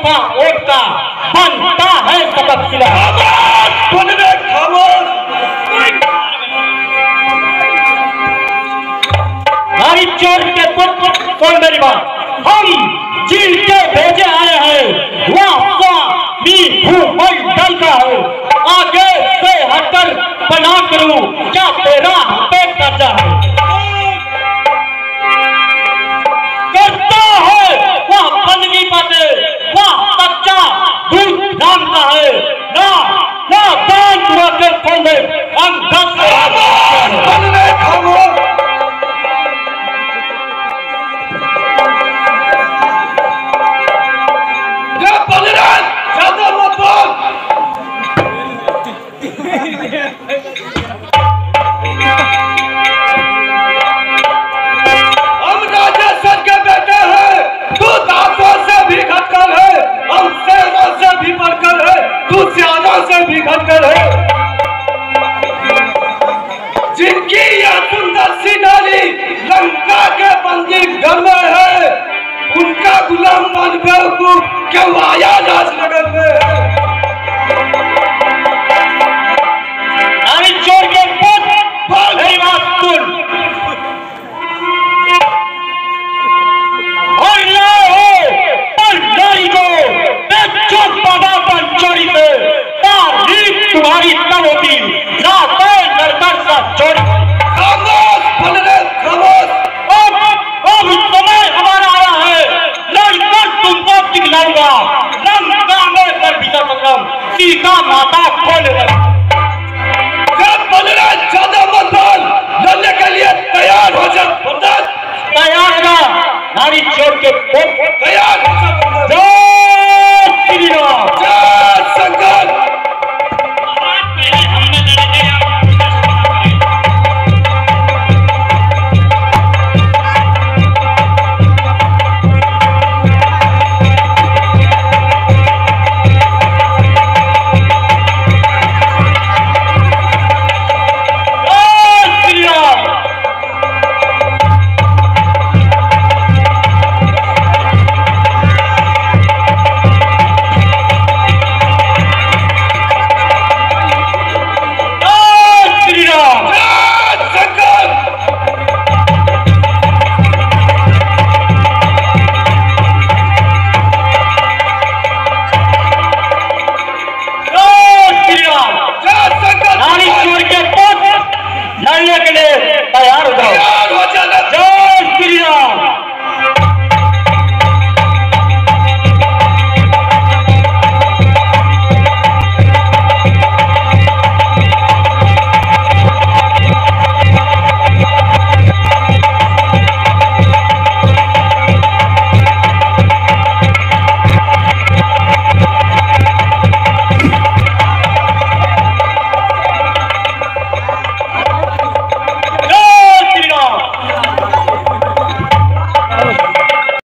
का ओढ़ता बनता है सबक सिला। नारी चोर के पुत्र सुन मेरी बात, हम जील के भेजे आए हैं, वाह मी भूमंडल डलता है, आगे से हटकर बना करूं क्या तेरा हम पे कर्जा है। करता है वह बंदगी बातें, वह सच्चा दूध नाम का है, ना ना दान हुआ के खोले अंधक से हम राजा सर के बेटे हैं, तू दासों से भी घटकर है, हम शेरों से भी बढ़कर है, तू सियारों से भी घटकर है। जिनकी यह सुंदर सी नारी लंका के बंदी घर में है, उनका गुलाम बन बेवकूफ क्यों आया राजनगर में। नारी चोर के पुत्र मेरी बात सुन, और नारी को बेचो पदापन चोरी से, तारीफ तुम्हारी तब होती ना तो नरकर सा चोरी। खामोश भले खामोश, अब समय हमारा आया है, लड़कर तुमको दिखलाऊंगा, लंका में कर भीतर संग्राम, सीता माता खोल लगा। ज्यादा मत बोल, लड़ने के लिए तैयार हो जा बंदर। तैयार ना नारी चोर के पुत्र, तैयार हो जा बंदर।